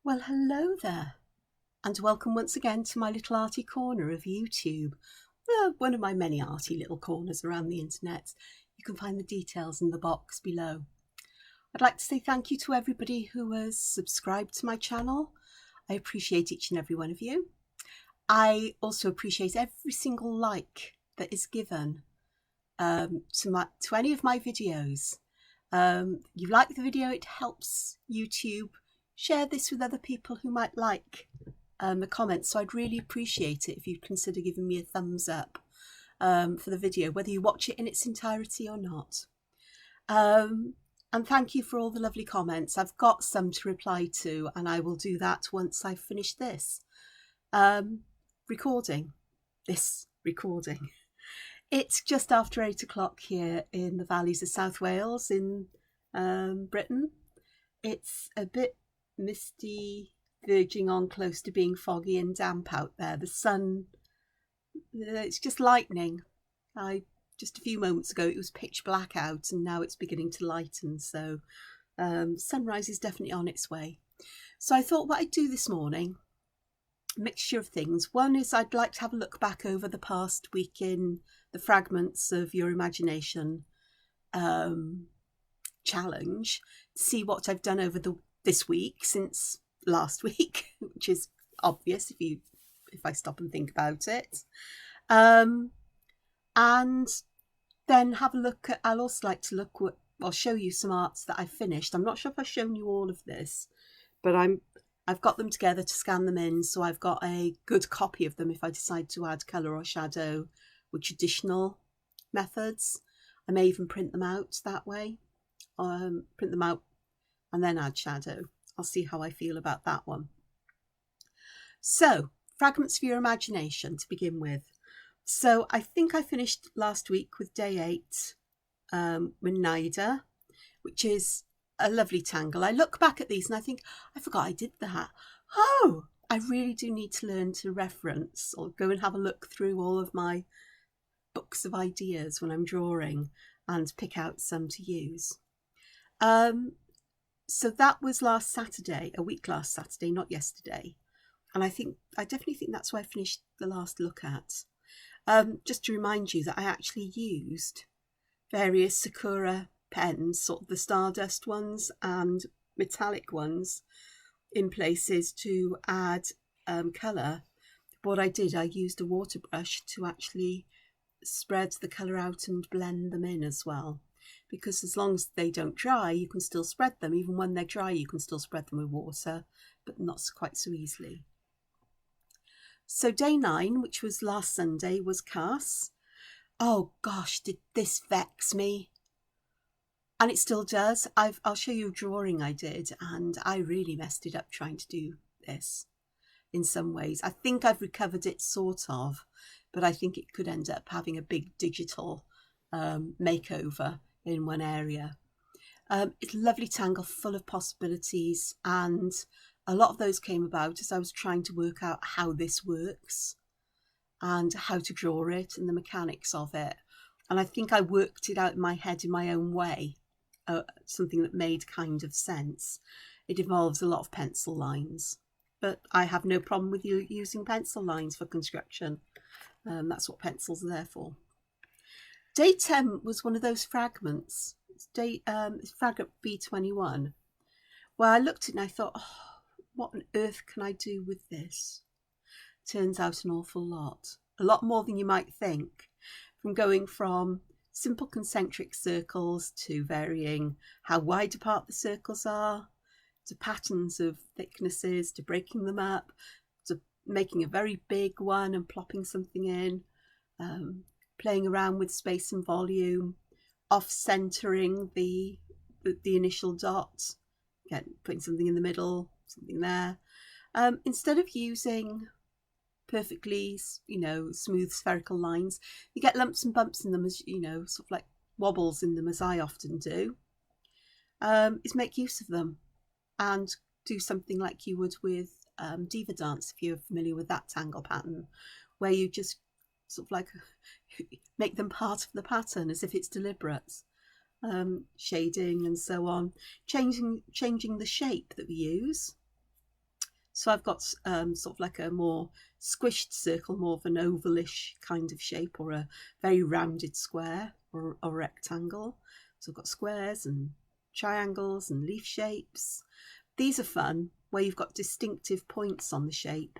Well, hello there, and welcome once again to my little arty corner of YouTube. One of my many arty little corners around the internet. You can find the details in the box below. I'd like to say thank you to everybody who has subscribed to my channel. I appreciate each and every one of you. I also appreciate every single like that is given to any of my videos. You like the video, it helps YouTube share this with other people who might like the comments, so I'd really appreciate it if you'd consider giving me a thumbs up for the video, whether you watch it in its entirety or not. And thank you for all the lovely comments. I've got some to reply to, and I will do that once I've finished this recording. It's just after 8 o'clock here in the valleys of South Wales in Britain. It's a bit misty, verging on close to being foggy and damp out there. The sun, it's just lightning. Just a few moments ago it was pitch black out, and now it's beginning to lighten, so sunrise is definitely on its way. So I thought what I'd do this morning, a mixture of things. One is I'd like to have a look back over the past week in the Fragments of Your Imagination challenge, to see what I've done over this week since last week, which is obvious if I stop and think about it. And then have a look at, I'll also like to look at, I'll show you some arts that I've finished. I'm not sure if I've shown you all of this, but I've got them together to scan them in, so I've got a good copy of them if I decide to add colour or shadow with traditional methods. I may even print them out that way, print them out and then add shadow. I'll see how I feel about that one. So, Fragments for Your Imagination to begin with. So I think I finished last week with day 8 with Nida, which is a lovely tangle. I look back at these and I think, I forgot I did that. Oh, I really do need to learn to reference or go and have a look through all of my books of ideas when I'm drawing and pick out some to use. So that was last Saturday, a week last Saturday, not yesterday. And I definitely think that's where I finished the last look at. Just to remind you that I actually used various Sakura pens, sort of the Stardust ones and metallic ones, in places to add colour. What I did, I used a water brush to actually spread the colour out and blend them in as well, because as long as they don't dry, you can still spread them. Even when they're dry, you can still spread them with water, but not quite so easily. So day 9, which was last Sunday, was Cass. Oh gosh, did this vex me? And it still does. I'll show you a drawing I did, and I really messed it up trying to do this in some ways. I think I've recovered it sort of, but I think it could end up having a big digital makeover in one area. It's a lovely tangle full of possibilities, and a lot of those came about as I was trying to work out how this works and how to draw it and the mechanics of it. And I think I worked it out in my head in my own way, something that made kind of sense. It involves a lot of pencil lines, but I have no problem with you using pencil lines for construction. That's what pencils are there for. Day 10 was one of those fragments. It's fragment B21, where I looked at it and I thought, oh, what on earth can I do with this? Turns out an awful lot. A lot more than you might think. From going from simple concentric circles to varying how wide apart the circles are, to patterns of thicknesses, to breaking them up, to making a very big one and plopping something in, playing around with space and volume, off-centering the initial dot, again, putting something in the middle, something there. Instead of using perfectly, smooth spherical lines, you get lumps and bumps in them, as sort of like wobbles in them, as I often do. Is make use of them and do something like you would with Diva Dance, if you're familiar with that tangle pattern, where you just sort of like make them part of the pattern as if it's deliberate. Shading and so on, changing the shape that we use. So I've got sort of like a more squished circle, more of an ovalish kind of shape, or a very rounded square or a rectangle. So I've got squares and triangles and leaf shapes. These are fun, where you've got distinctive points on the shape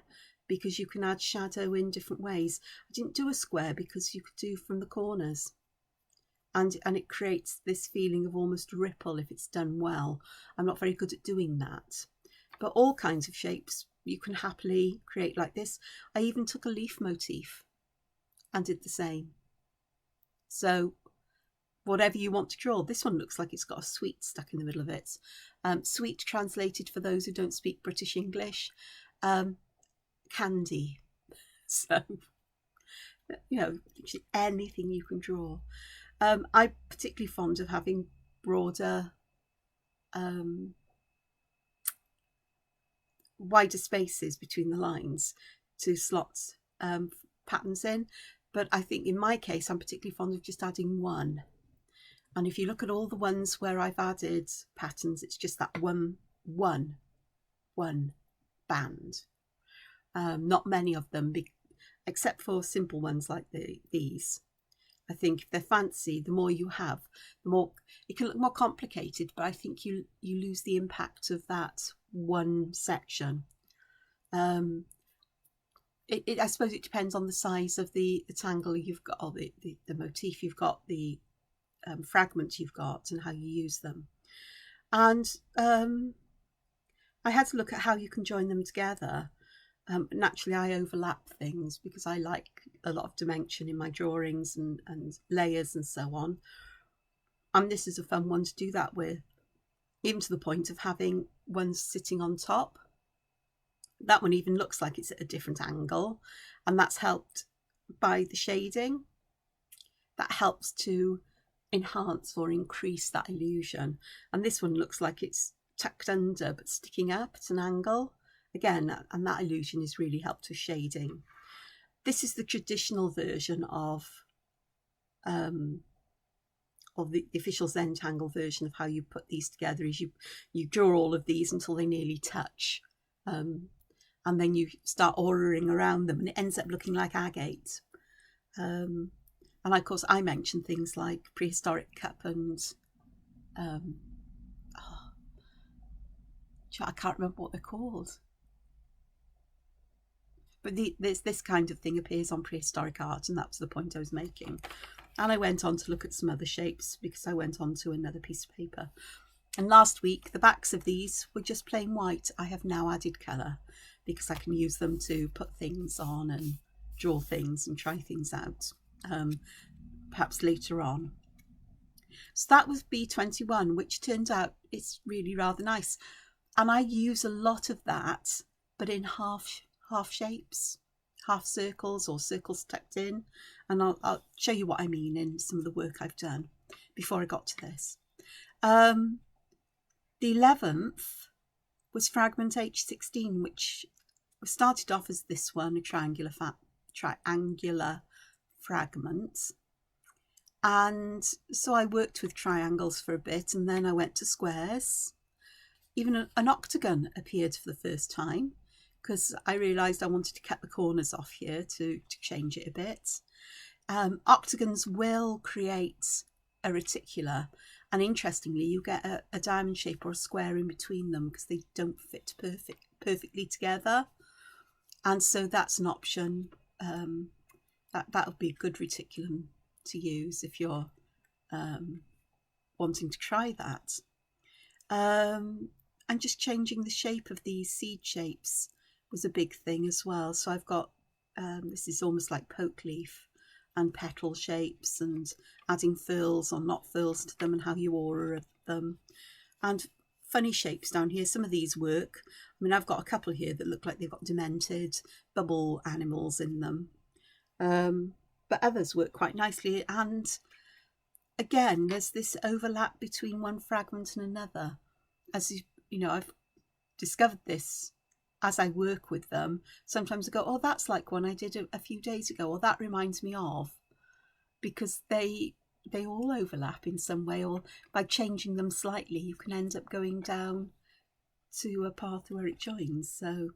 because you can add shadow in different ways. I didn't do a square because you could do from the corners. And it creates this feeling of almost ripple if it's done well. I'm not very good at doing that. But all kinds of shapes you can happily create like this. I even took a leaf motif and did the same. So whatever you want to draw. This one looks like it's got a sweet stuck in the middle of it. Sweet translated, for those who don't speak British English, candy. So, you know, anything you can draw. I'm particularly fond of having broader, wider spaces between the lines to slot patterns in. But I think in my case, I'm particularly fond of just adding one. And if you look at all the ones where I've added patterns, it's just that one band. Not many of them, except for simple ones like these. I think if they're fancy, the more you have, the more it can look more complicated, but I think you lose the impact of that one section. I suppose it depends on the size of the tangle you've got, or the motif you've got, the fragment you've got, and how you use them. And I had to look at how you can join them together. Naturally, I overlap things because I like a lot of dimension in my drawings and layers and so on. And this is a fun one to do that with, even to the point of having one sitting on top. That one even looks like it's at a different angle, and that's helped by the shading. That helps to enhance or increase that illusion. And this one looks like it's tucked under but sticking up at an angle. Again, and that illusion is really helped with shading. This is the traditional version of the official Zentangle version of how you put these together. Is you draw all of these until they nearly touch, and then you start auraing around them, and it ends up looking like agate. And of course, I mentioned things like prehistoric cup and I can't remember what they're called. But this kind of thing appears on prehistoric art, and that was the point I was making. And I went on to look at some other shapes because I went on to another piece of paper. And last week, the backs of these were just plain white. I have now added colour because I can use them to put things on and draw things and try things out, perhaps later on. So that was B21, which turned out it's really rather nice. And I use a lot of that, but in half shapes, half circles, or circles tucked in. And I'll show you what I mean in some of the work I've done before I got to this. The 11th was Fragment H16, which started off as this one, a triangular fragment. And so I worked with triangles for a bit, and then I went to squares. Even an octagon appeared for the first time, because I realised I wanted to cut the corners off here to change it a bit. Octagons will create a reticular, and interestingly you get a diamond shape or a square in between them because they don't fit perfectly together. And so that's an option. That would be a good reticulum to use if you're wanting to try that. And just changing the shape of these seed shapes was a big thing as well. So I've got, this is almost like poke leaf and petal shapes, and adding furls or not furls to them and how you aura them. And funny shapes down here. Some of these work. I mean, I've got a couple here that look like they've got demented bubble animals in them. But others work quite nicely. And again, there's this overlap between one fragment and another. As you know, I've discovered this as I work with them. Sometimes I go, oh, that's like one I did a few days ago, or that reminds me of, because they all overlap in some way, or by changing them slightly, you can end up going down to a path where it joins. So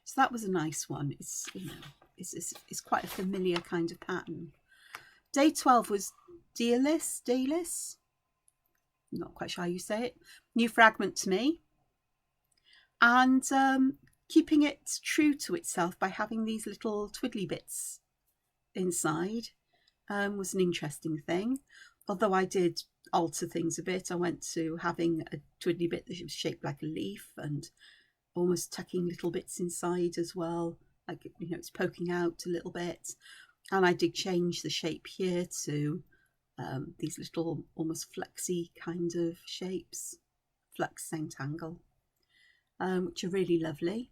So that was a nice one. It's, you know, it's quite a familiar kind of pattern. Day 12 was Dealis. Not quite sure how you say it. New fragment to me. And keeping it true to itself by having these little twiddly bits inside was an interesting thing. Although I did alter things a bit. I went to having a twiddly bit that was shaped like a leaf and almost tucking little bits inside as well. Like, you know, it's poking out a little bit. And I did change the shape here to these little almost flexy kind of shapes. Flex, same tangle. Which are really lovely.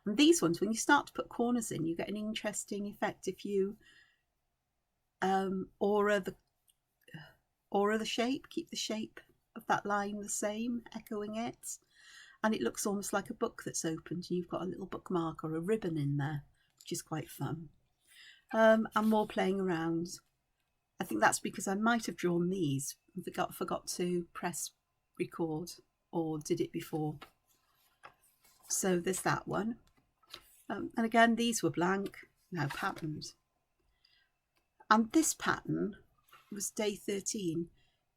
And these ones, when you start to put corners in, you get an interesting effect if you aura the shape, keep the shape of that line the same, echoing it. And it looks almost like a book that's opened and you've got a little bookmark or a ribbon in there, which is quite fun. And more playing around. I think that's because I might have drawn these and forgot to press record, or did it before. So there's that one. And again, these were blank, now patterned. And this pattern was day 13,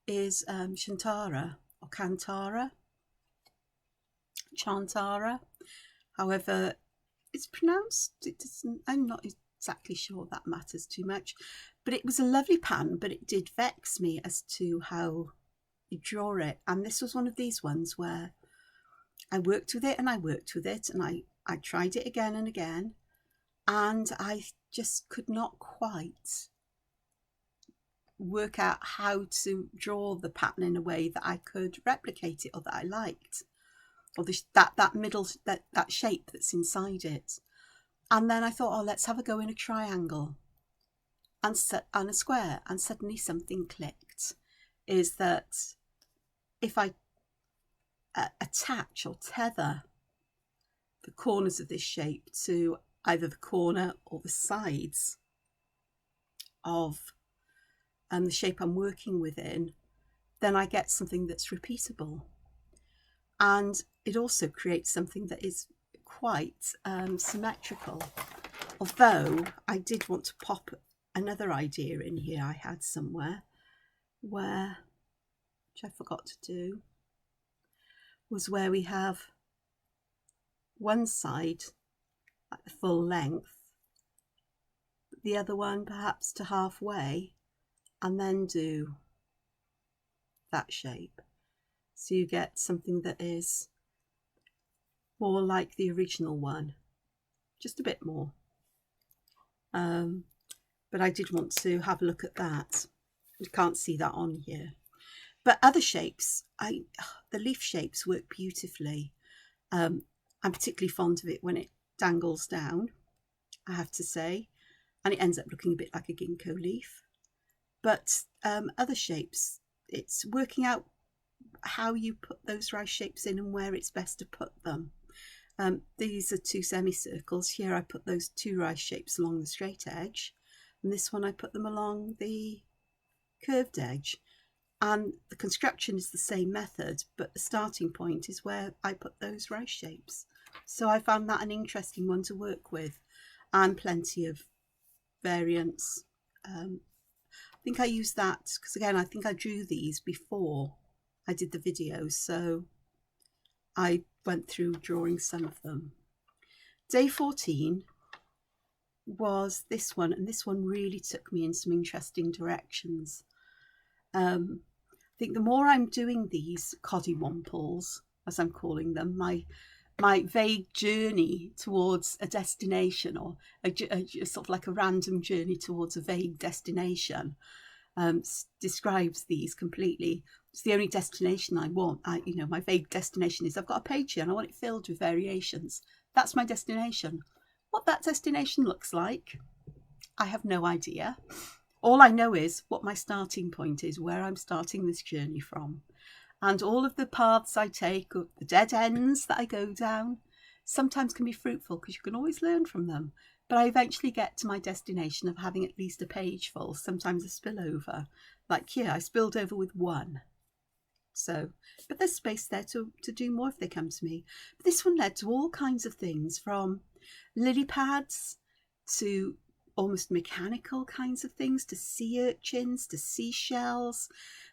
is Chantara or Chantara. However it's pronounced, I'm not exactly sure that matters too much. But it was a lovely pattern, but it did vex me as to how you draw it. And this was one of these ones where I worked with it and I worked with it and I tried it again and again, and I just could not quite work out how to draw the pattern in a way that I could replicate it or that I liked, or that shape that's inside it. And then I thought, oh, let's have a go in a triangle and a square, and suddenly something clicked. Is that if I attach or tether the corners of this shape to either the corner or the sides of the shape I'm working within, then I get something that's repeatable. And it also creates something that is quite symmetrical. Although I did want to pop another idea in here I had somewhere, which I forgot to do, was where we have one side at the full length, the other one perhaps to halfway, and then do that shape. So you get something that is more like the original one, just a bit more. But I did want to have a look at that. You can't see that on here. But other shapes, the leaf shapes work beautifully. I'm particularly fond of it when it dangles down, I have to say, and it ends up looking a bit like a ginkgo leaf. But other shapes, it's working out how you put those rice shapes in and where it's best to put them. These are two semicircles. Here I put those two rice shapes along the straight edge, and this one I put them along the curved edge. And the construction is the same method, but the starting point is where I put those rice shapes. So I found that an interesting one to work with, and plenty of variants. I think I used that because, again, I think I drew these before I did the video, so I went through drawing some of them. Day 14 was this one, and this one really took me in some interesting directions. I think the more I'm doing these coddiwomples, as I'm calling them, my vague journey towards a destination, or a sort of like a random journey towards a vague destination, describes these completely. It's the only destination I want. My vague destination is I've got a page here and I want it filled with variations. That's my destination. What that destination looks like, I have no idea. All I know is what my starting point is, where I'm starting this journey from. And all of the paths I take, or the dead ends that I go down, sometimes can be fruitful because you can always learn from them. But I eventually get to my destination of having at least a page full, sometimes a spillover. Like here, I spilled over with one. So, but there's space there to do more if they come to me. But this one led to all kinds of things, from lily pads to almost mechanical kinds of things, to sea urchins, to seashells.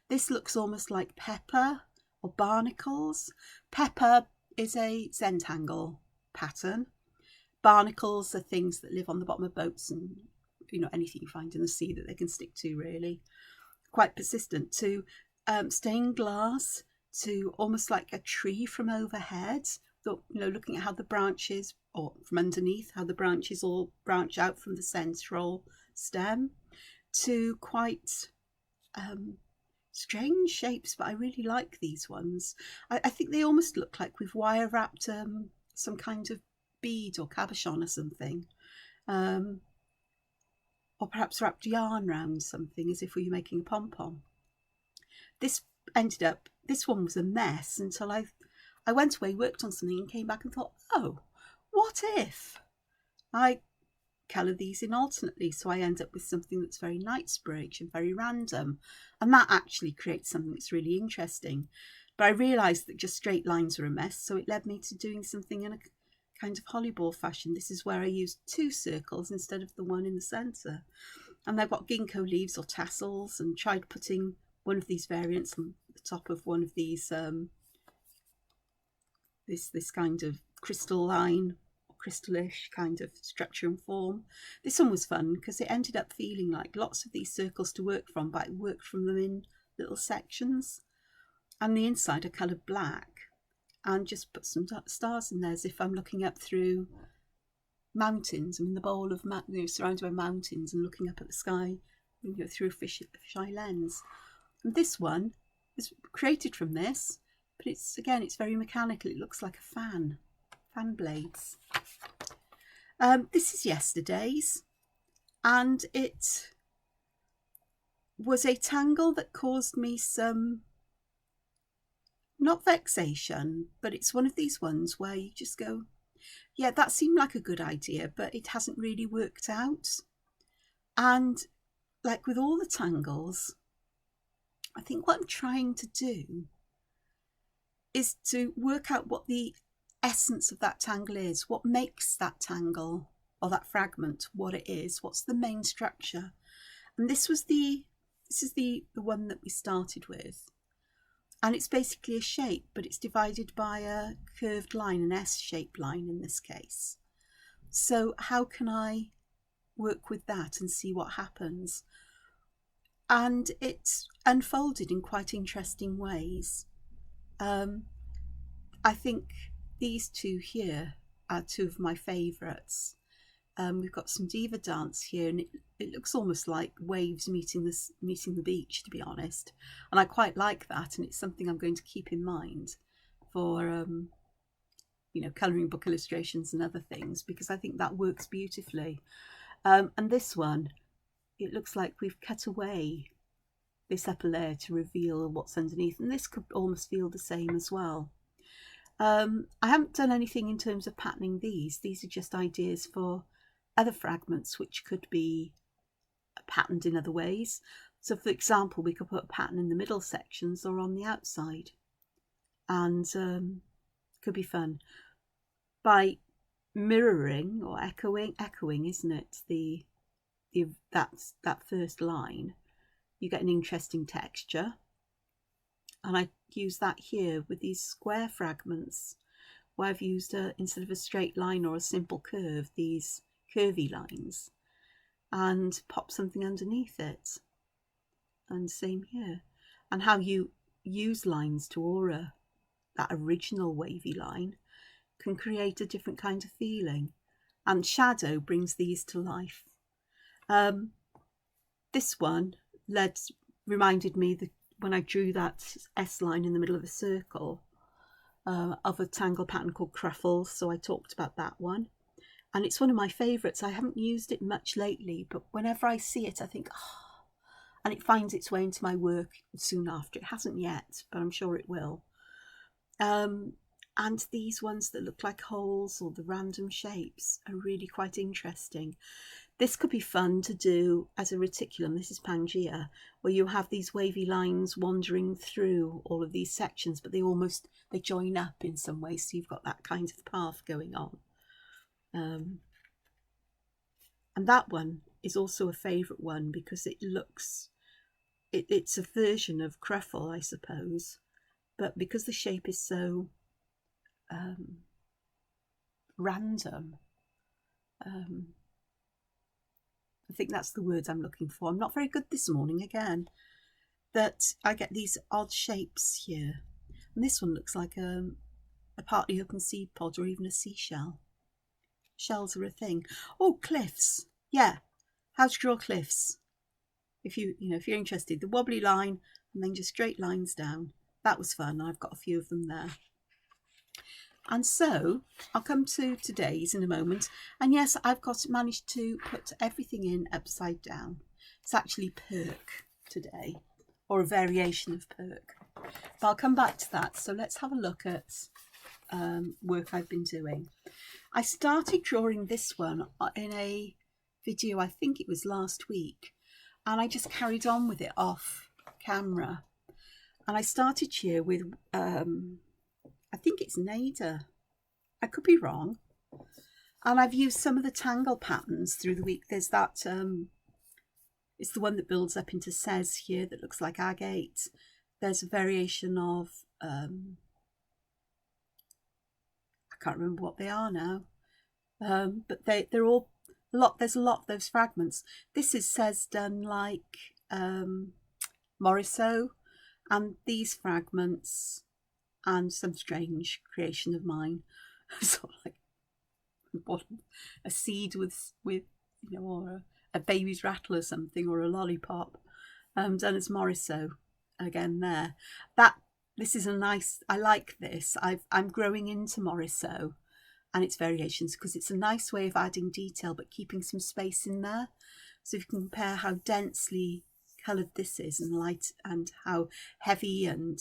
This looks almost like pepper or barnacles. Pepper is a Zentangle pattern. Barnacles are things that live on the bottom of boats and, you know, anything you find in the sea that they can stick to, really. Quite persistent. To stained glass, to almost like a tree from overhead, you know, looking at how the branches, or from underneath, how the branches all branch out from the central stem, to quite strange shapes, but I really like these ones. I think they almost look like we've wire wrapped some kind of bead or cabochon or something, or perhaps wrapped yarn round something as if we were making a pom-pom. This one was a mess until I went away, worked on something and came back and thought, oh, what if I colour these in alternately, so I end up with something that's very Knightsbridge and very random, and that actually creates something that's really interesting. But I realised that just straight lines were a mess, so it led me to doing something in a kind of hollyball fashion. This is where I used 2 circles instead of the one in the centre, and I've got ginkgo leaves or tassels, and tried putting one of these variants on the top of one of these this kind of crystalline, crystallish kind of structure and form. This one was fun because it ended up feeling like lots of these circles to work from, but I worked from them in little sections. And the inside I coloured black and just put some stars in there as if I'm looking up through mountains. I'm in the bowl of, you know, surrounded by mountains and looking up at the sky, you know, through a fisheye lens. And this one is created from this, but it's very mechanical. It looks like a fan blades. This is yesterday's, and it was a tangle that caused me some, not vexation, but it's one of these ones where you just go, yeah, that seemed like a good idea, but it hasn't really worked out. And like with all the tangles, I think what I'm trying to do is to work out what the essence of that tangle is, what makes that tangle or that fragment what it is, what's the main structure. And this is the one that we started with, and it's basically a shape, but it's divided by a curved line, an S-shaped line in this case. So how can I work with that and see what happens? And it's unfolded in quite interesting ways. I think these 2 here are 2 of my favourites. We've got some diva dance here, and it looks almost like waves meeting the beach, to be honest. And I quite like that, and it's something I'm going to keep in mind for you know, colouring book illustrations and other things, because I think that works beautifully. And this one, it looks like we've cut away this upper layer to reveal what's underneath, and this could almost feel the same as well. I haven't done anything in terms of patterning these. These are just ideas for other fragments which could be patterned in other ways. So for example, we could put a pattern in the middle sections or on the outside, and could be fun by mirroring or echoing, isn't it, that first line. You get an interesting texture, and I use that here with these square fragments where I've used instead of a straight line or a simple curve, these curvy lines, and pop something underneath it. And same here. And how you use lines to aura that original wavy line can create a different kind of feeling, and shadow brings these to life. This one reminded me that when I drew that S line in the middle of a circle of a tangle pattern called Cruffles, so I talked about that one, and it's one of my favourites. I haven't used it much lately, but whenever I see it I think, oh, and it finds its way into my work soon after. It hasn't yet, but I'm sure it will. And these ones that look like holes or the random shapes are really quite interesting. This could be fun to do as a reticulum. This is Pangaea, where you have these wavy lines wandering through all of these sections, but they join up in some way, so you've got that kind of path going on. And that one is also a favourite one because it looks, it's a version of Cruffle, I suppose, but because the shape is so random, I think that's the word I'm looking for. I'm not very good this morning again. That I get these odd shapes here. And this one looks like a partly open seed pod or even a seashell. Shells are a thing. Oh, cliffs. Yeah. How to draw cliffs. If you're interested. The wobbly line and then just straight lines down. That was fun. I've got a few of them there. And so I'll come to today's in a moment. And yes, I've managed to put everything in upside down. It's actually Purk today, or a variation of Purk. But I'll come back to that. So let's have a look at work I've been doing. I started drawing this one in a video, I think it was last week. And I just carried on with it off camera. And I started here with... I think it's Nader. I could be wrong. And I've used some of the Tangle Patterns through the week. There's that, it's the one that builds up into Says here that looks like agate. There's a variation of, I can't remember what they are now. But they're all, there's a lot of those fragments. This is Says done like Morisot. And these fragments... and some strange creation of mine, sort of like a seed with or a baby's rattle or something, or a lollipop, done as Morisot again there. This is a nice. I like this. I'm growing into Morisot and its variations because it's a nice way of adding detail but keeping some space in there. So if you compare how densely coloured this is and light, and how heavy and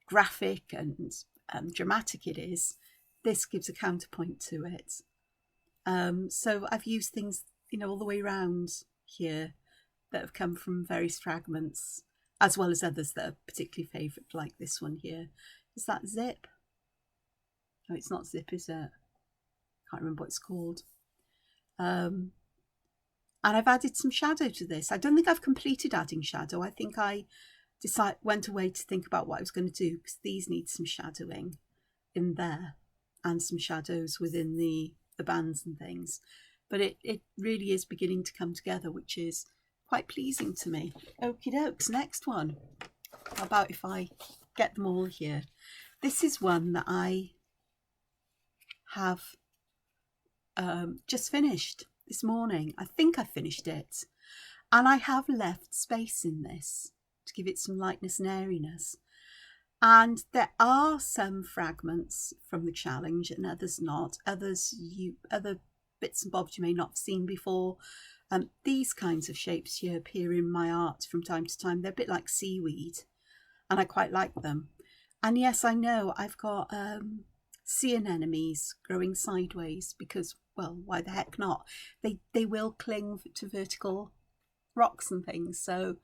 graphic and dramatic it is, this gives a counterpoint to it. So I've used things, all the way around here that have come from various fragments, as well as others that are particularly favourite, like this one here. Is that Zip? No, it's not Zip, is it? Can't remember what it's called. And I've added some shadow to this. I don't think I've completed adding shadow. I think I went away to think about what I was going to do, because these need some shadowing in there and some shadows within the bands and things. But it really is beginning to come together, which is quite pleasing to me. Okie dokes, next one. How about if I get them all here? This is one that I have just finished this morning. I think I finished it. And I have left space in this to give it some lightness and airiness. And there are some fragments from the challenge and others not. Other bits and bobs you may not have seen before. These kinds of shapes here appear in my art from time to time. They're a bit like seaweed and I quite like them. And yes, I know I've got sea anemones growing sideways because, well, why the heck not? They will cling to vertical rocks and things. So,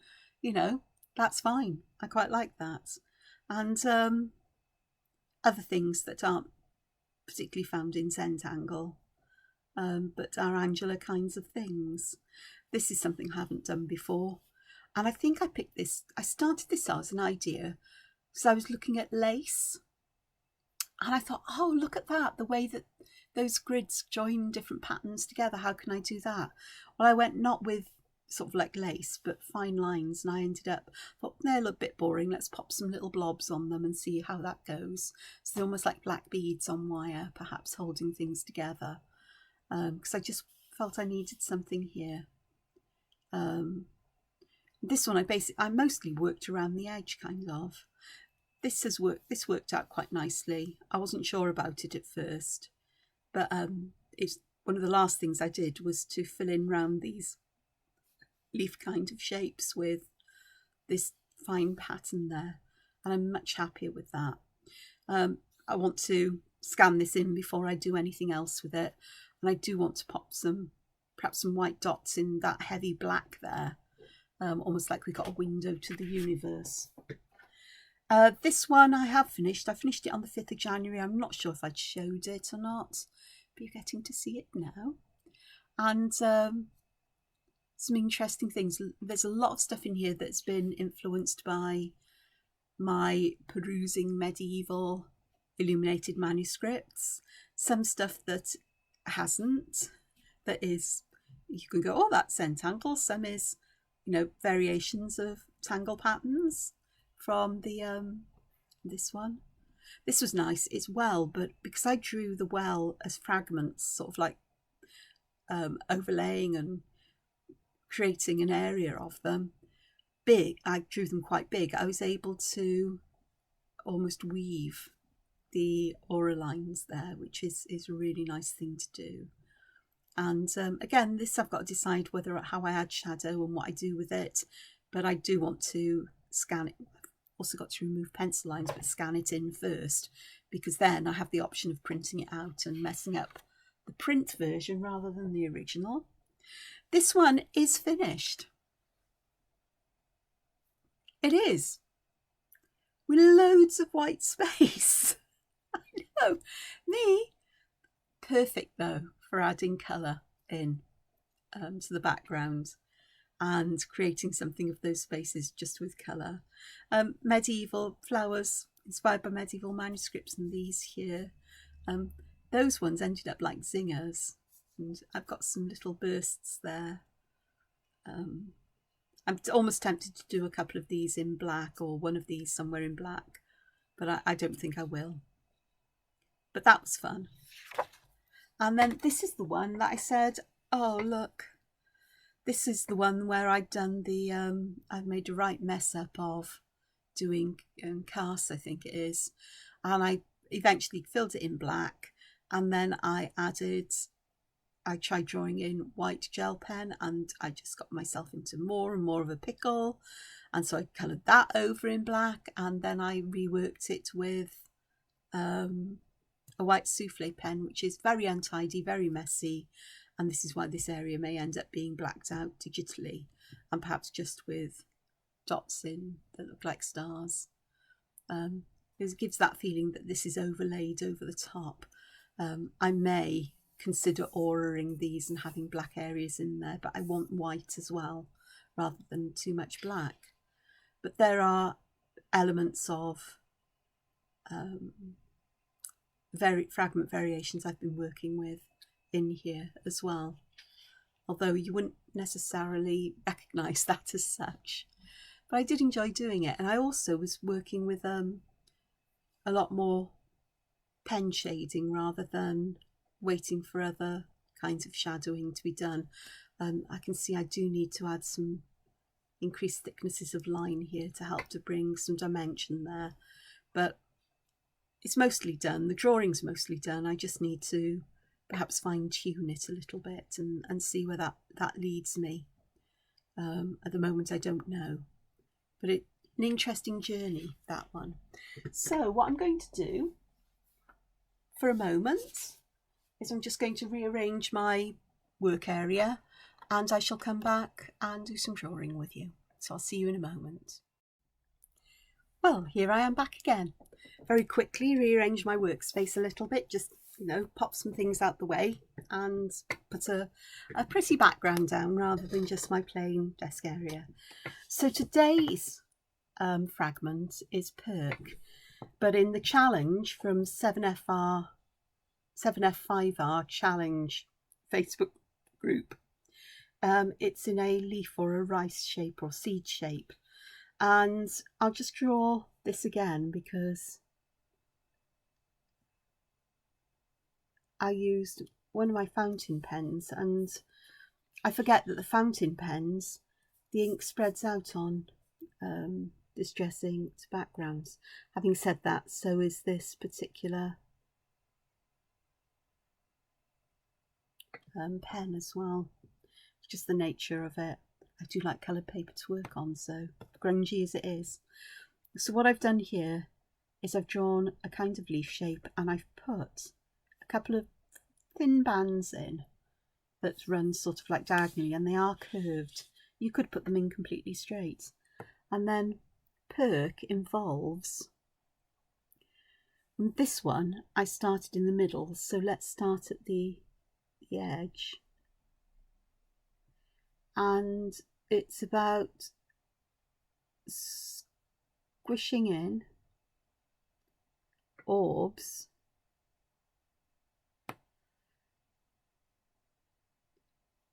that's fine. I quite like that. And other things that aren't particularly found in Zentangle, but are Angela kinds of things. This is something I haven't done before. And I think I picked this, I started this out as an idea. So I was looking at lace. And I thought, oh, look at that. The way that those grids join different patterns together. How can I do that? Well, I went not with sort of like lace, but fine lines, and I ended up, thought they look a bit boring, let's pop some little blobs on them and see how that goes. So they're almost like black beads on wire, perhaps holding things together, because I just felt I needed something here. This one I mostly worked around the edge, kind of. This worked out quite nicely. I wasn't sure about it at first, but it's one of the last things I did was to fill in round these leaf kind of shapes with this fine pattern there, and I'm much happier with that. I want to scan this in before I do anything else with it. And I do want to pop perhaps some white dots in that heavy black there, almost like we got a window to the universe. This one I have finished. I finished it on the 5th of January. I'm not sure if I'd showed it or not, but you're getting to see it now. And some interesting things. There's a lot of stuff in here that's been influenced by my perusing medieval illuminated manuscripts. Some stuff that hasn't, that is, you can go, oh, that's Tangle. Some is, you know, variations of Tangle Patterns from the this one. This was nice. It's well, but because I drew the well as fragments, sort of like overlaying and creating an area of them big, I drew them quite big. I was able to almost weave the aura lines there, which is a really nice thing to do. And again, this I've got to decide how I add shadow and what I do with it, but I do want to scan it. Also got to remove pencil lines, but scan it in first, because then I have the option of printing it out and messing up the print version rather than the original. This one is finished. It is, with loads of white space. I know, me. Perfect though for adding colour in to the background and creating something of those spaces just with colour. Medieval flowers inspired by medieval manuscripts, and these here, those ones ended up like zingers, and I've got some little bursts there. I'm almost tempted to do a couple of these in black, or one of these somewhere in black, but I don't think I will. But that was fun. And then this is the one that I said, oh look, this is the one where I'd done the, I've made a right mess up of doing casts, I think it is. And I eventually filled it in black, and then I tried drawing in white gel pen, and I just got myself into more and more of a pickle. And so I coloured that over in black, and then I reworked it with a white souffle pen, which is very untidy, very messy. And this is why this area may end up being blacked out digitally, and perhaps just with dots in that look like stars. It gives that feeling that this is overlaid over the top. I may consider auraing these and having black areas in there, but I want white as well, rather than too much black. But there are elements of fragment variations I've been working with in here as well, although you wouldn't necessarily recognise that as such. But I did enjoy doing it, and I also was working with a lot more pen shading rather than waiting for other kinds of shadowing to be done. I can see I do need to add some increased thicknesses of line here to help to bring some dimension there, but it's mostly done. The drawing's mostly done. I just need to perhaps fine-tune it a little bit and see where that leads me. At the moment I don't know, but it's an interesting journey, that one. So what I'm going to do for a moment is I'm just going to rearrange my work area, and I shall come back and do some drawing with you. So I'll see you in a moment. Well, here I am back again. Very quickly rearrange my workspace a little bit, just, you know, pop some things out the way and put a pretty background down rather than just my plain desk area. So today's fragment is Purk, but in the challenge from 7F5R challenge Facebook group, it's in a leaf or a rice shape or seed shape, and I'll just draw this again because I used one of my fountain pens, and I forget that the fountain pens, the ink spreads out on distressing backgrounds. Having said that, so is this particular pen as well. It's just the nature of it. I do like coloured paper to work on, so grungy as it is. So what I've done here is I've drawn a kind of leaf shape and I've put a couple of thin bands in that run sort of like diagonally, and they are curved. You could put them in completely straight. And then Purk involves, this one I started in the middle, so let's start at the edge. And it's about squishing in orbs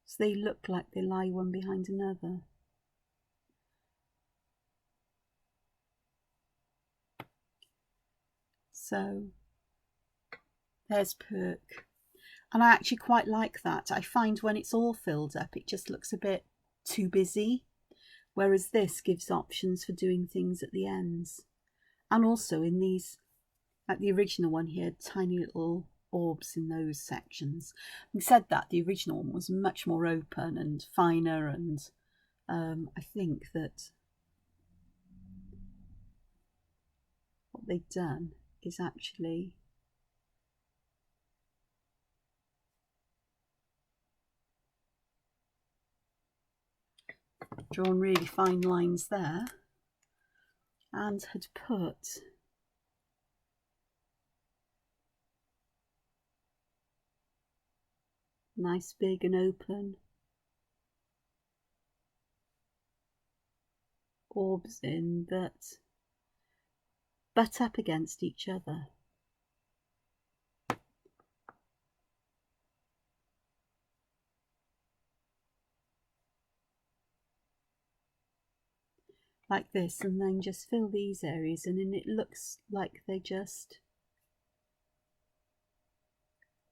so they look like they lie one behind another. So there's Purk, and I actually quite like that. I find when it's all filled up it just looks a bit too busy, whereas this gives options for doing things at the ends. And also in these, like the original one here, tiny little orbs in those sections. Having said that, the original one was much more open and finer, and I think that what they've done is actually drawn really fine lines there and had put nice big and open orbs in that butt up against each other. Like this, and then just fill these areas in, and it looks like they just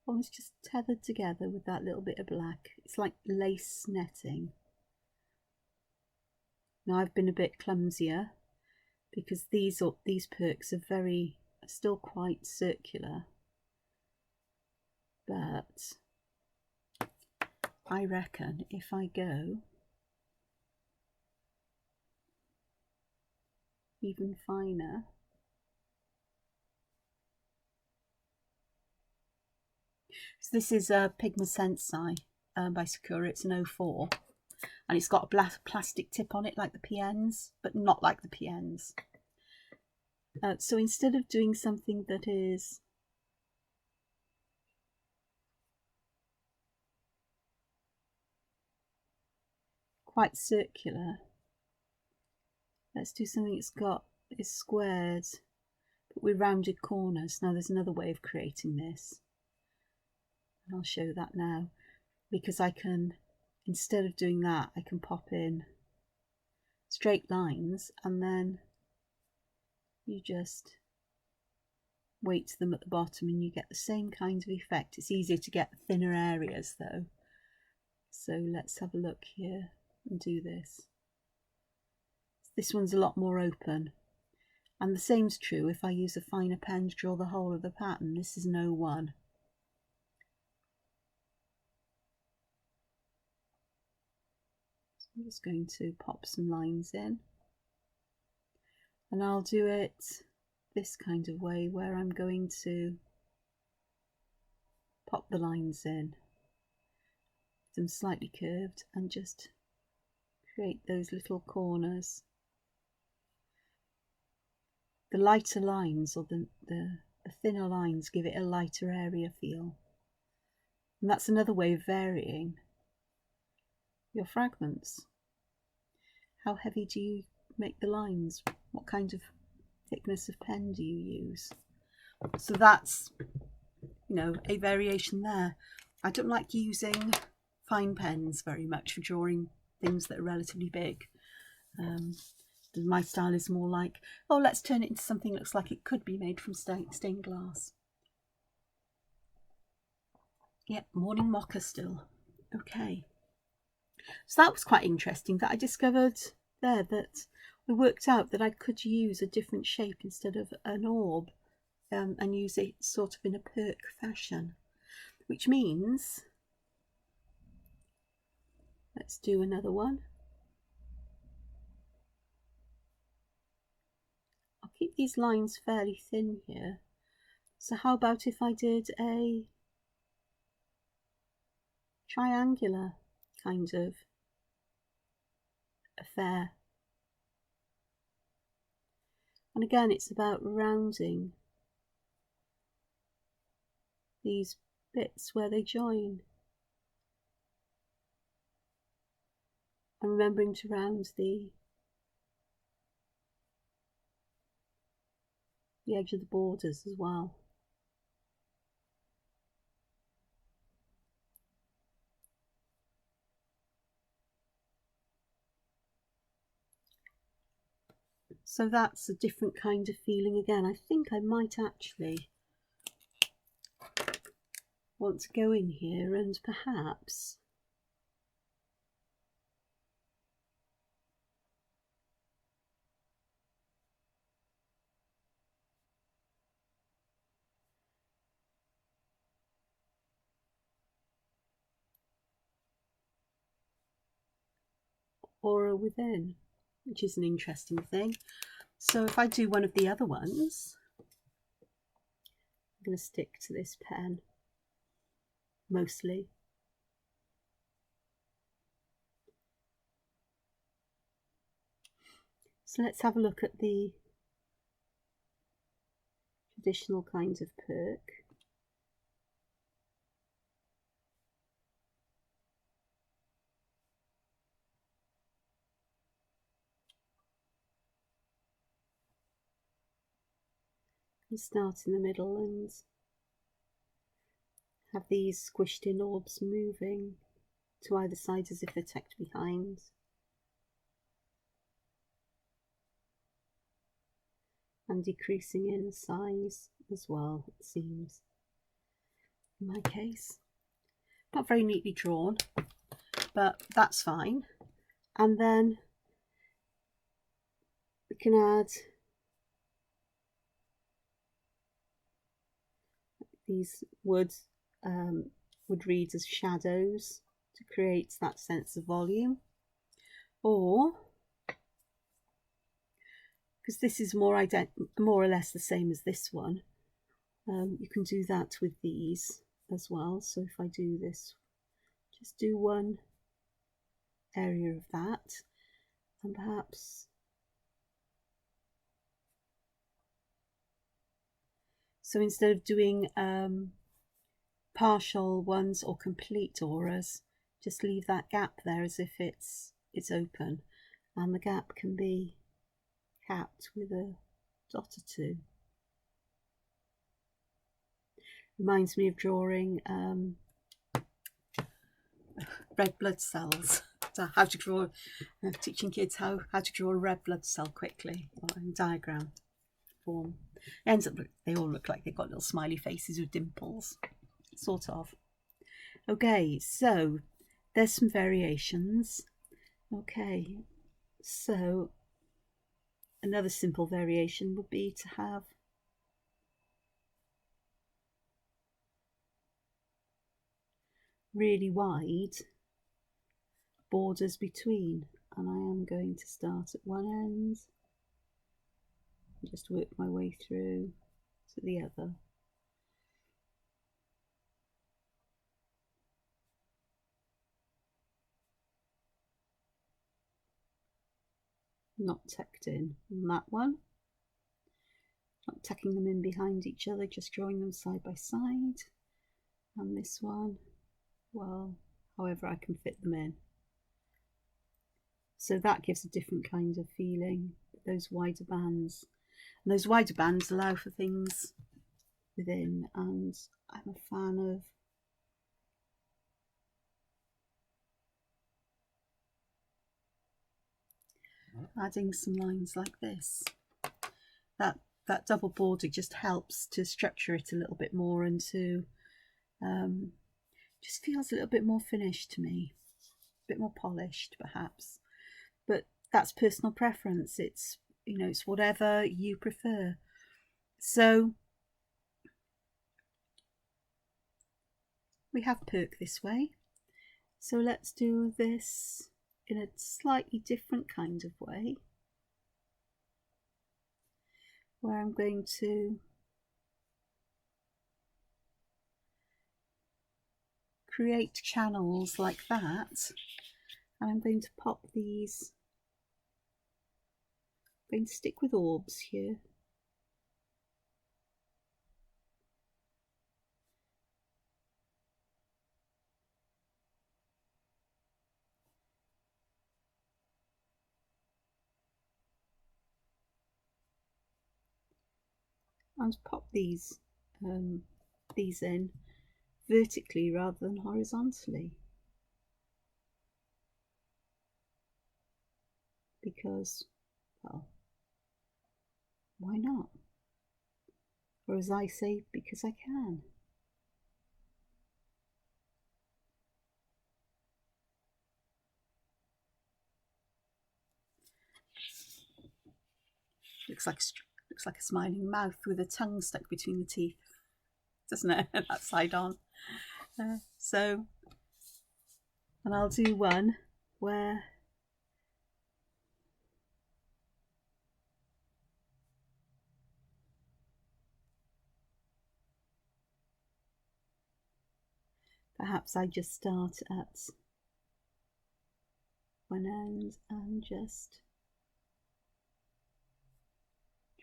almost just tethered together with that little bit of black. It's like lace netting. Now I've been a bit clumsier because these Purks are still quite circular, but I reckon if I go even finer, so this is a Pigma Sensei by Sakura. It's an 04, and it's got a black plastic tip on it like the PNs, but not like the PNs. So instead of doing something that is quite circular, let's do something is squared but with rounded corners. Now there's another way of creating this, and I'll show that now, because I can, instead of doing that, I can pop in straight lines, and then you just weight them at the bottom and you get the same kind of effect. It's easier to get thinner areas though. So let's have a look here and do this. This one's a lot more open, and the same's true if I use a finer pen to draw the whole of the pattern. This is an 01. So I'm just going to pop some lines in, and I'll do it this kind of way where I'm going to pop the lines in, them slightly curved, and just create those little corners. The lighter lines, or the thinner lines, give it a lighter area feel. And that's another way of varying your fragments. How heavy do you make the lines? What kind of thickness of pen do you use? So that's, you know, a variation there. I don't like using fine pens very much for drawing things that are relatively big. My style is more like, oh, let's turn it into something that looks like it could be made from stained glass. Yep, morning mocha still. Okay. So that was quite interesting, that I discovered there that we worked out that I could use a different shape instead of an orb, and use it sort of in a Purk fashion, which means let's do another one. I'll keep think these lines fairly thin here. So how about if I did a triangular kind of affair? And again, it's about rounding these bits where they join. And remembering to round the edge of the borders as well. So that's a different kind of feeling again. I think I might actually want to go in here and perhaps aura within, which is an interesting thing. So if I do one of the other ones, I'm going to stick to this pen mostly. So let's have a look at the traditional kinds of Purk. And start in the middle and have these squished in orbs moving to either side as if they're tucked behind. And decreasing in size as well, it seems, in my case. Not very neatly drawn, but that's fine. And then we can add these would read as shadows to create that sense of volume, or because this is more or less the same as this one, you can do that with these as well. So if I do this, just do one area of that, and perhaps so instead of doing partial ones or complete auras, just leave that gap there as if it's open, and the gap can be capped with a dot or two. Reminds me of drawing red blood cells. So how to draw, teaching kids how to draw a red blood cell quickly, or in diagram form. It ends up, they all look like they've got little smiley faces with dimples, sort of. Okay, so there's some variations. Okay, so another simple variation would be to have really wide borders between, and I am going to start at one end and just work my way through to the other. Not tucked in on that one, not tucking them in behind each other, just drawing them side by side. And this one, well, however I can fit them in. So that gives a different kind of feeling, those wider bands. And those wider bands allow for things within, and I'm a fan of adding some lines like this. That double border just helps to structure it a little bit more, and to just feels a little bit more finished to me, a bit more polished perhaps, but that's personal preference. It's, you know, it's whatever you prefer. So we have Purk this way, so let's do this in a slightly different kind of way, where I'm going to create channels like that, and I'm going to pop these, I'm going to stick with orbs here. And pop these in vertically rather than horizontally, because, well, why not? Or as I say, because I can. Looks like a smiling mouth with a tongue stuck between the teeth, doesn't it? That side on. So, and I'll do one where perhaps I just start at one end and just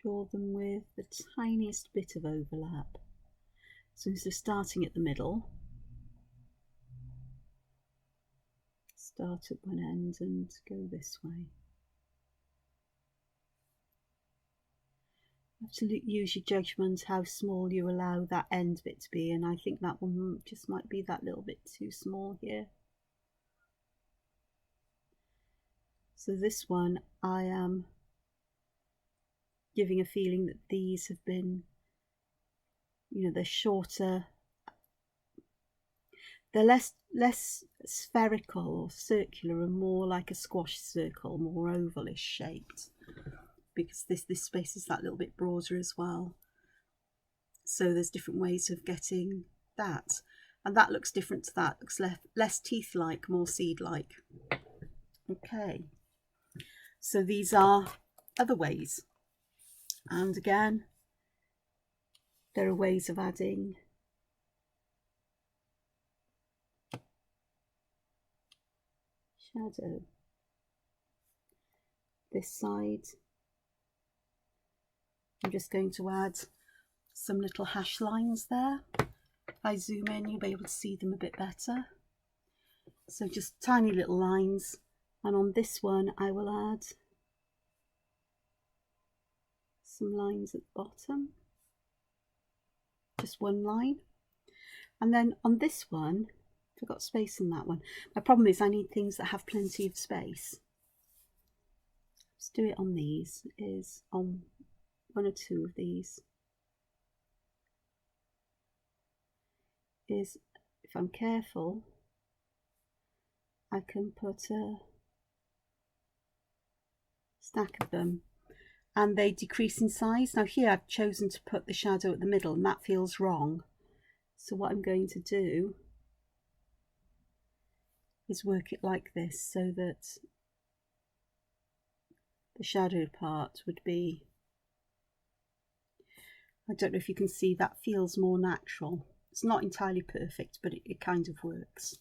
draw them with the tiniest bit of overlap. So instead of starting at the middle, start at one end and go this way. You have to use your judgment how small you allow that end bit to be, and I think that one just might be that little bit too small here. So this one, I am giving a feeling that these have been, you know, they're shorter, they're less spherical or circular and more like a squash circle, more ovalish shaped, because this space is that little bit broader as well. So there's different ways of getting that, and that looks different to that, looks less teeth-like, more seed-like. Okay, so these are other ways, and again, there are ways of adding shadow. This side, I'm just going to add some little hash lines there. If I zoom in, you'll be able to see them a bit better. So just tiny little lines, and on this one I will add some lines at the bottom, just one line. And then on this one, I've got space in that one. My problem is I need things that have plenty of space. Let's do it on these, is on one or two of these. Is, if I'm careful, I can put a stack of them, and they decrease in size. Now here I've chosen to put the shadow at the middle, and that feels wrong. So what I'm going to do is work it like this, so that the shadow part would be, I don't know if you can see, that feels more natural. It's not entirely perfect, but it kind of works.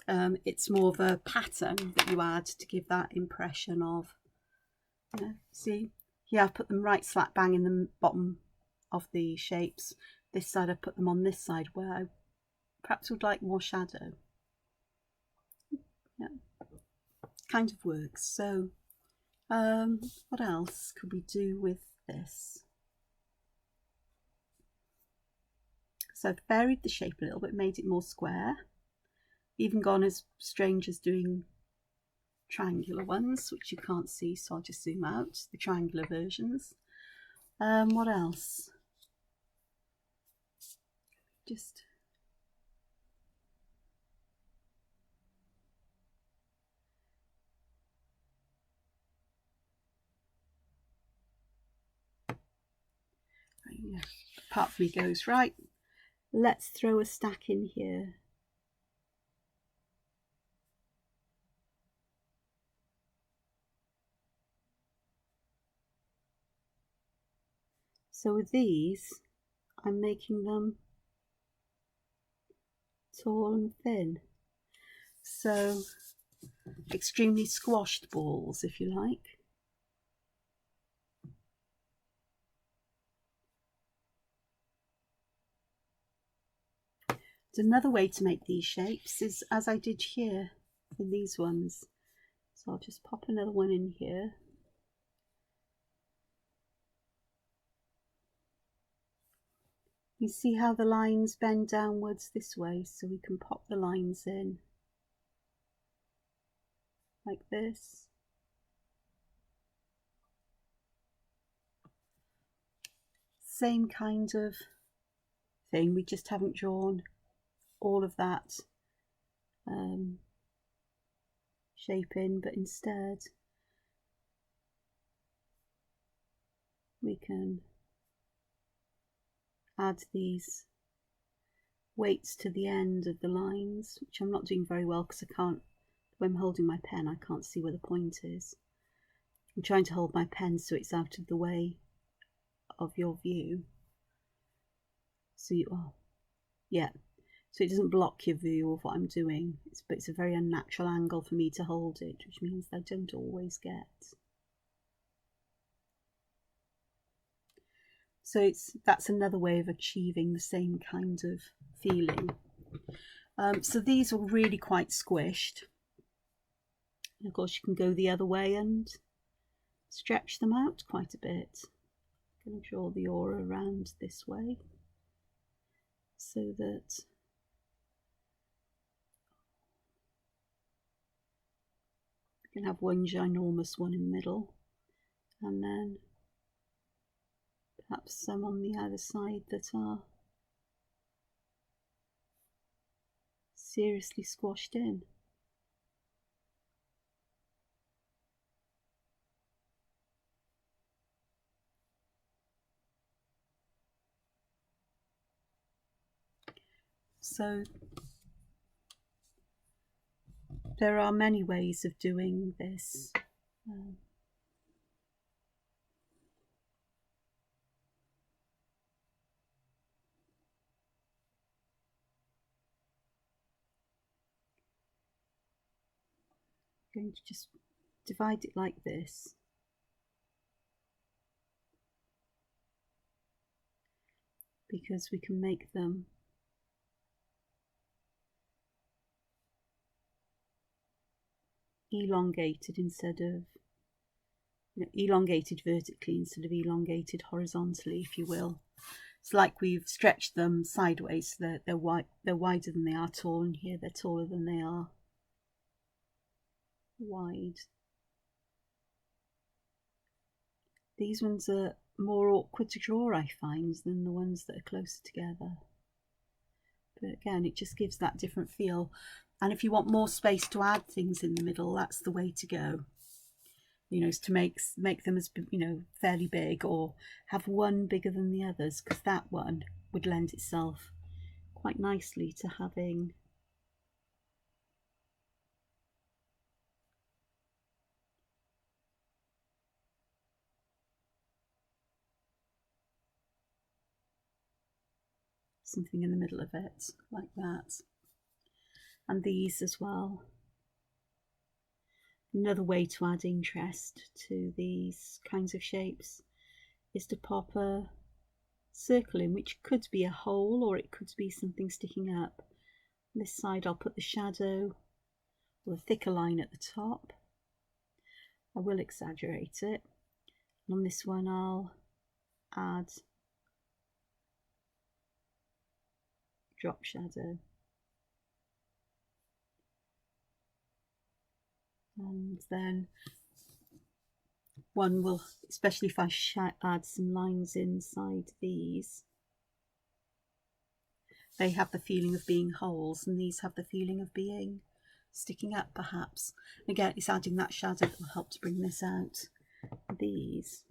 It's more of a pattern that you add to give that impression of, you know, see, here I've put them right slap bang in the bottom of the shapes. This side I put them on this side where I perhaps would like more shadow. Yeah, kind of works. So what else could we do with this? So I've varied the shape a little bit, made it more square, even gone as strange as doing triangular ones, which you can't see, so I'll just zoom out, the triangular versions. What else? Just yeah, part of me goes, right, let's throw a stack in here. So with these, I'm making them tall and thin. So extremely squashed balls, if you like. Another way to make these shapes is as I did here in these ones. So I'll just pop another one in here. You see how the lines bend downwards this way, so we can pop the lines in like this. Same kind of thing, we just haven't drawn all of that shape in, but instead we can add these weights to the end of the lines, which I'm not doing very well because I can't, when I'm holding my pen, I can't see where the point is. I'm trying to hold my pen so it's out of the way of your view. So you, oh, yeah, so it doesn't block your view of what I'm doing. But it's a very unnatural angle for me to hold it, which means I don't always get. So that's another way of achieving the same kind of feeling. So these are really quite squished. And of course you can go the other way and stretch them out quite a bit. I'm going to draw the aura around this way so that you can have one ginormous one in the middle, and then perhaps some on the other side that are seriously squashed in. So there are many ways of doing this. I'm going to just divide it like this. Because we can make them elongated instead of, elongated vertically instead of elongated horizontally, if you will. It's like we've stretched them sideways so that they're wider than they are tall, and here they're taller than they are wide. These ones are more awkward to draw, I find, than the ones that are closer together. But again, it just gives that different feel. And if you want more space to add things in the middle, that's the way to go. Is to make them as, fairly big, or have one bigger than the others, because that one would lend itself quite nicely to having something in the middle of it, like that. And these as well. Another way to add interest to these kinds of shapes is to pop a circle in, which could be a hole or it could be something sticking up. On this side I'll put the shadow or a thicker line at the top. I will exaggerate it. And on this one I'll add drop shadow. And then one will, especially if I add some lines inside these, they have the feeling of being holes, and these have the feeling of being sticking up, perhaps. Again, it's adding that shadow that will help to bring this out. These.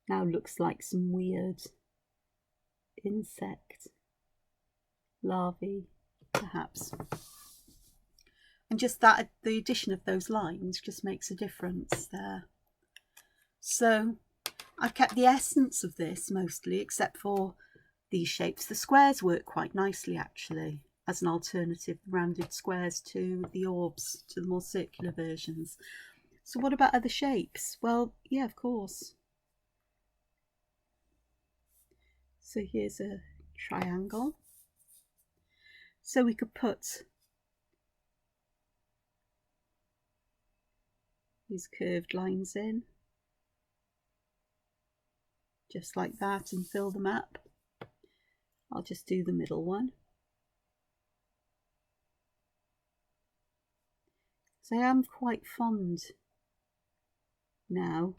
Now looks like some weird insect larvae. perhaps. And just that, the addition of those lines just makes a difference there. So I've kept the essence of this mostly, except for these shapes. The squares work quite nicely actually as an alternative, rounded squares to the orbs, to the more circular versions. So what about other shapes? Well, yeah, of course. So here's a triangle. So we could put these curved lines in, just like that, and fill them up. I'll just do the middle one. So I am quite fond now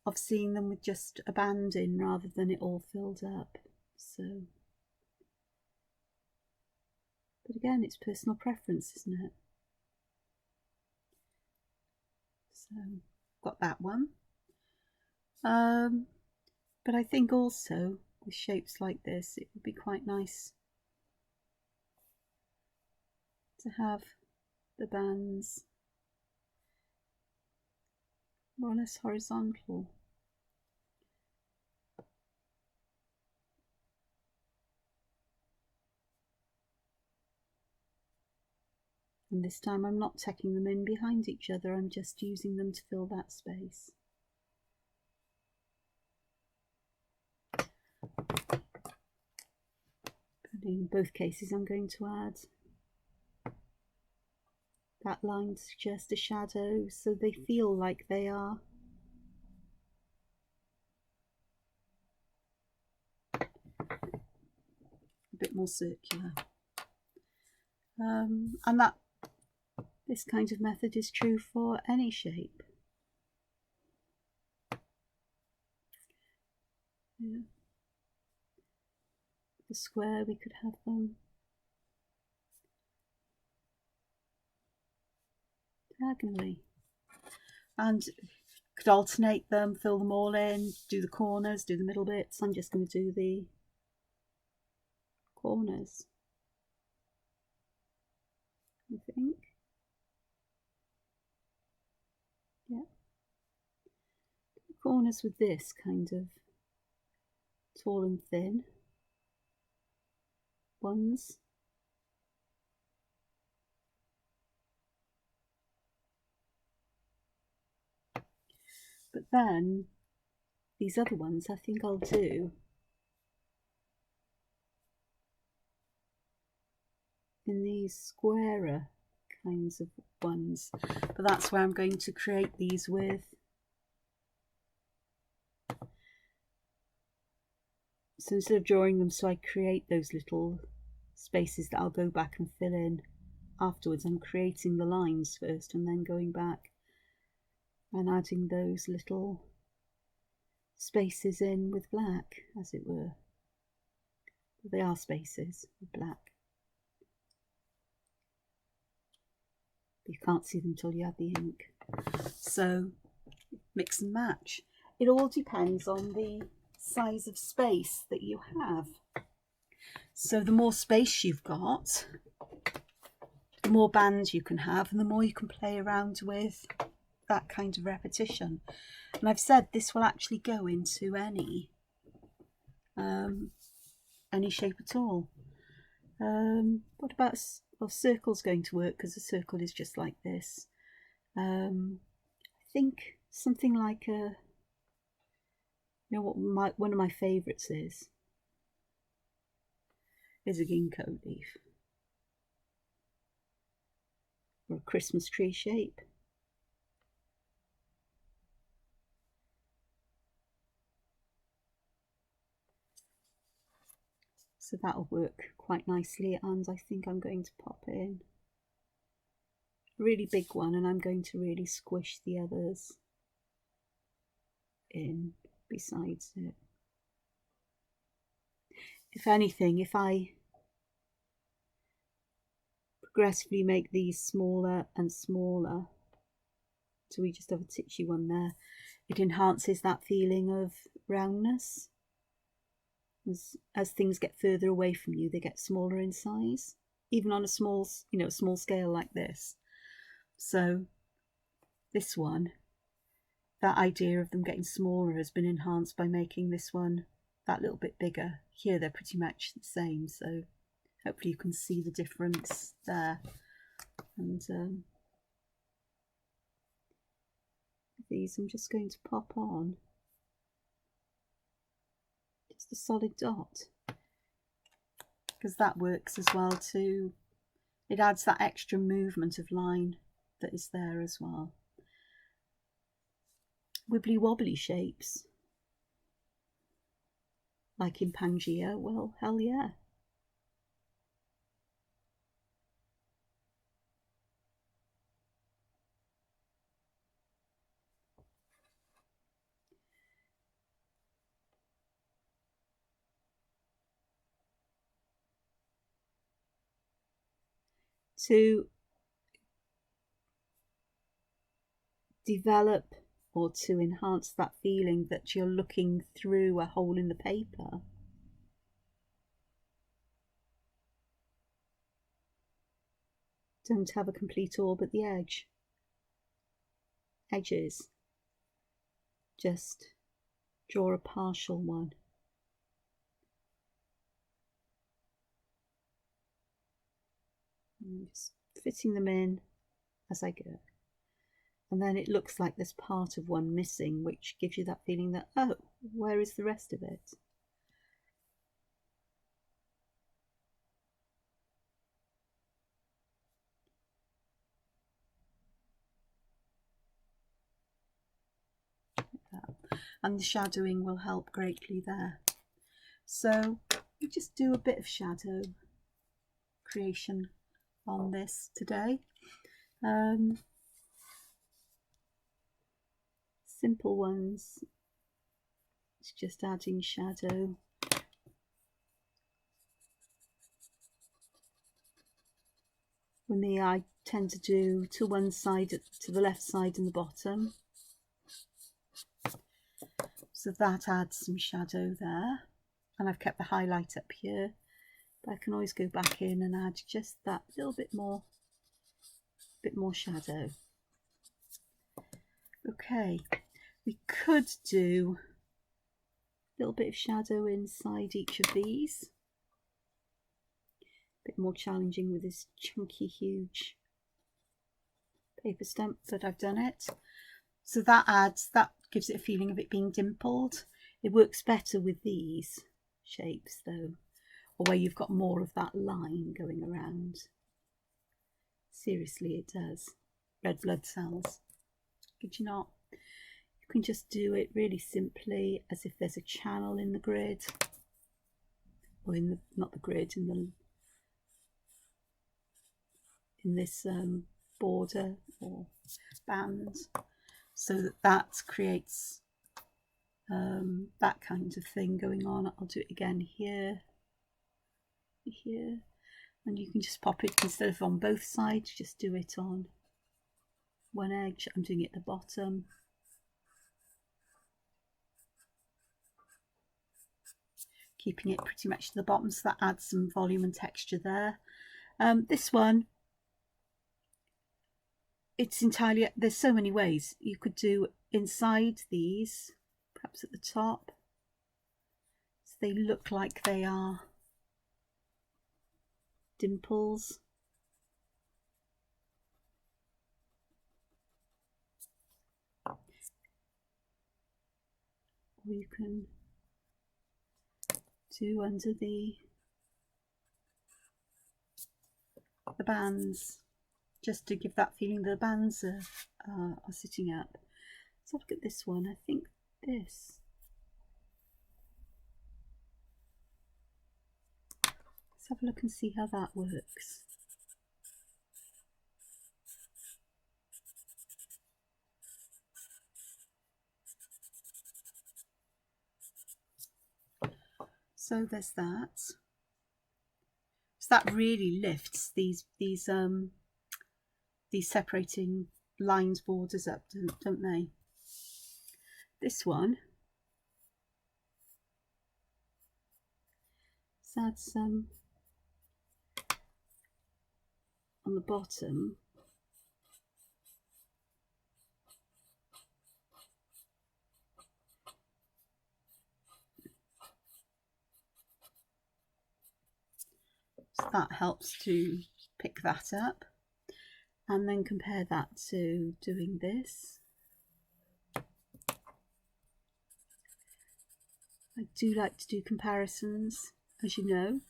of seeing them with just a band in rather than it all filled up. So, but again, it's personal preference, isn't it? So got that one. But I think also with shapes like this, it would be quite nice to have the bands more or less horizontal. And this time I'm not tucking them in behind each other, I'm just using them to fill that space. But in both cases I'm going to add that line to suggest a shadow, so they feel like they are a bit more circular. And that this kind of method is true for any shape. Yeah. The square, we could have them diagonally, and could alternate them, fill them all in, do the corners, do the middle bits. I'm just going to do the corners, I think. Yeah. The corners with this kind of tall and thin ones. But then these other ones I think I'll do in these squarer kinds of ones, but that's where I'm going to create these with so instead of drawing them so I create those little spaces that I'll go back and fill in afterwards, I'm creating the lines first and then going back and adding those little spaces in with black, as it were. They are spaces with black. You can't see them till you add the ink. So mix and match. It all depends on the size of space that you have. So the more space you've got, the more bands you can have, and the more you can play around with that kind of repetition. And I've said this will actually go into any shape at all. What about, well, circle's going to work because a circle is just like this. I think something like a, you know what one of my favourites is a ginkgo leaf or a Christmas tree shape. So that'll work quite nicely, and I think I'm going to pop in a really big one, and I'm going to really squish the others in besides it. If anything, if I progressively make these smaller and smaller, so we just have a titchy one there, it enhances that feeling of roundness. As things get further away from you, they get smaller in size. even on a small, small scale like this. So this one, that idea of them getting smaller has been enhanced by making this one that little bit bigger. Here they're pretty much the same, so hopefully you can see the difference there. And these I'm just going to pop on just a solid dot, because that works as well too. It adds that extra movement of line that is there as well. Wibbly wobbly shapes like in Pangaea, well, hell yeah. To develop or to enhance that feeling that you're looking through a hole in the paper, don't have a complete orb at the edges. Just draw a partial one. And just fitting them in as I go. And then it looks like there's part of one missing, which gives you that feeling that, oh, where is the rest of it? And the shadowing will help greatly there. So we just do a bit of shadow creation on this today. Simple ones, it's just adding shadow. For me, I tend to do to one side, to the left side and the bottom. So that adds some shadow there. And I've kept the highlight up here. But I can always go back in and add just that little bit more shadow. Okay, we could do a little bit of shadow inside each of these. A bit more challenging with this chunky, huge paper stump, but I've done it. So that gives it a feeling of it being dimpled. It works better with these shapes though, or where you've got more of that line going around. Seriously, it does. Red blood cells. Could you not? You can just do it really simply as if there's a channel in the grid, or in the, not the grid, in this border or band, so that creates that kind of thing going on. I'll do it again here, and you can just pop it, instead of on both sides, just do it on one edge. I'm doing it at the bottom. Keeping it pretty much to the bottom, so that adds some volume and texture there. This one, it's entirely, there's so many ways you could do inside these, perhaps at the top, so they look like they are dimples. Or you can do under the bands, just to give that feeling the bands are sitting up. Let's have a look at this one. I think this. Let's have a look and see how that works. So there's that. So that really lifts these separating lines, borders up, don't they? This one, let's add some on the bottom. So that helps to pick that up, and then compare that to doing this. I do like to do comparisons, as you know,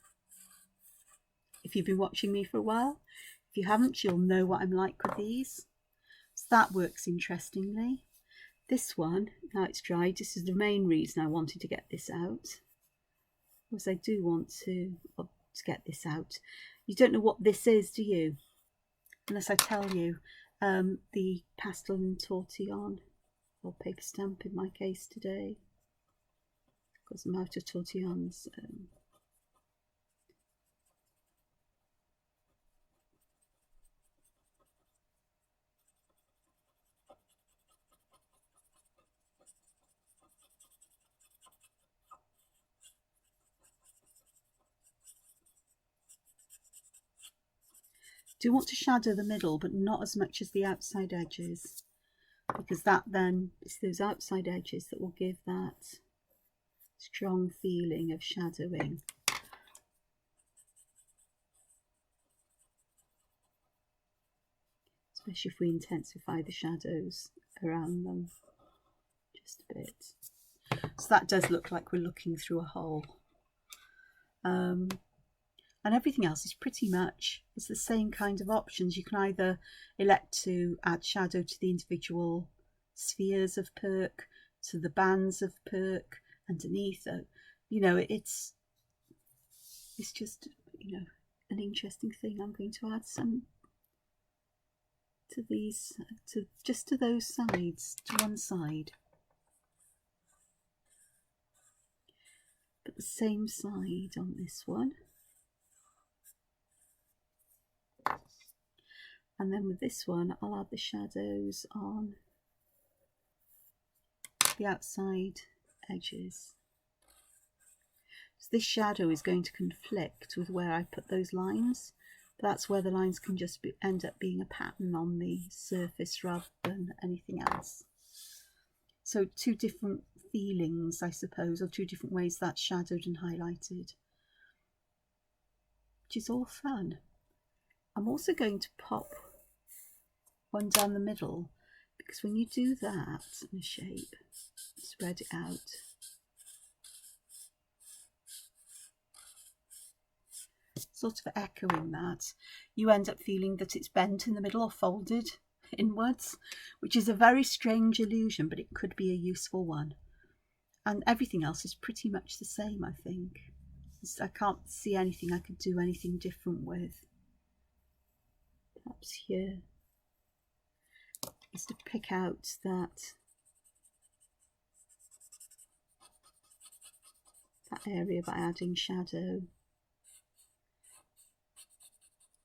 if you've been watching me for a while. If you haven't, you'll know what I'm like with these. So that works interestingly. This one, now it's dried, this is the main reason I wanted to get this out, because I do want to get this out. You don't know what this is, do you? Unless I tell you. The pastel and tortillon, or paper stamp in my case today, because I'm out of tortillons. Do want to shadow the middle, but not as much as the outside edges, because that then, it's those outside edges that will give that strong feeling of shadowing. Especially if we intensify the shadows around them just a bit. So that does look like we're looking through a hole. And everything else is pretty much, it's the same kind of options. You can either elect to add shadow to the individual spheres of Purk, to the bands of Purk underneath. You know, it's just, you know, an interesting thing. I'm going to add some to these, just to those sides, to one side. But the same side on this one. And then with this one, I'll add the shadows on the outside edges. So this shadow is going to conflict with where I put those lines. But that's where the lines can just end up being a pattern on the surface rather than anything else. So two different feelings, I suppose, or two different ways that's shadowed and highlighted, which is all fun. I'm also going to pop one down the middle, because when you do that in a shape, spread it out, sort of echoing that, you end up feeling that it's bent in the middle or folded inwards, which is a very strange illusion, but it could be a useful one. And everything else is pretty much the same, I think. I can't see anything I could do anything different with. Perhaps here is to pick out that area by adding shadow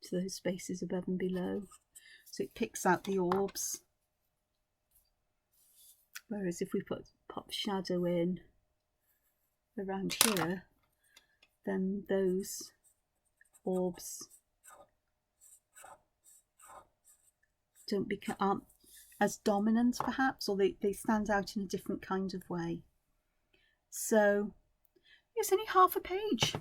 to those spaces above and below, so it picks out the orbs. Whereas if we pop shadow in around here, then those orbs aren't as dominant, perhaps, or they stand out in a different kind of way. So it's only half a page,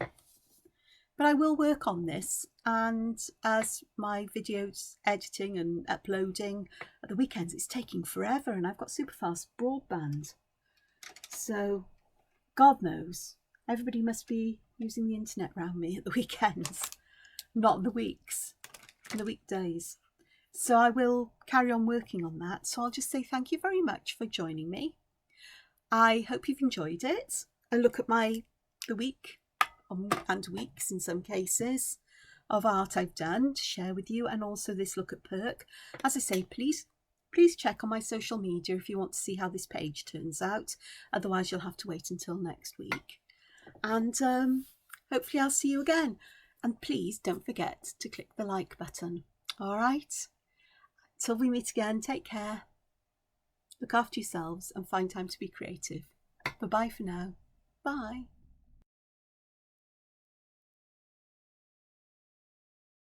but I will work on this, and as my videos editing and uploading at the weekends, it's taking forever, and I've got super fast broadband, so God knows everybody must be using the internet around me at the weekends, not the weeks and the weekdays. So I will carry on working on that. So I'll just say thank you very much for joining me. I hope you've enjoyed it. A look at the week and weeks in some cases of art I've done to share with you, and also this look at Purk. As I say, please check on my social media if you want to see how this page turns out. Otherwise you'll have to wait until next week. And hopefully I'll see you again. And please don't forget to click the like button. All right? Till we meet again, take care, look after yourselves, and find time to be creative. Bye-bye for now. Bye.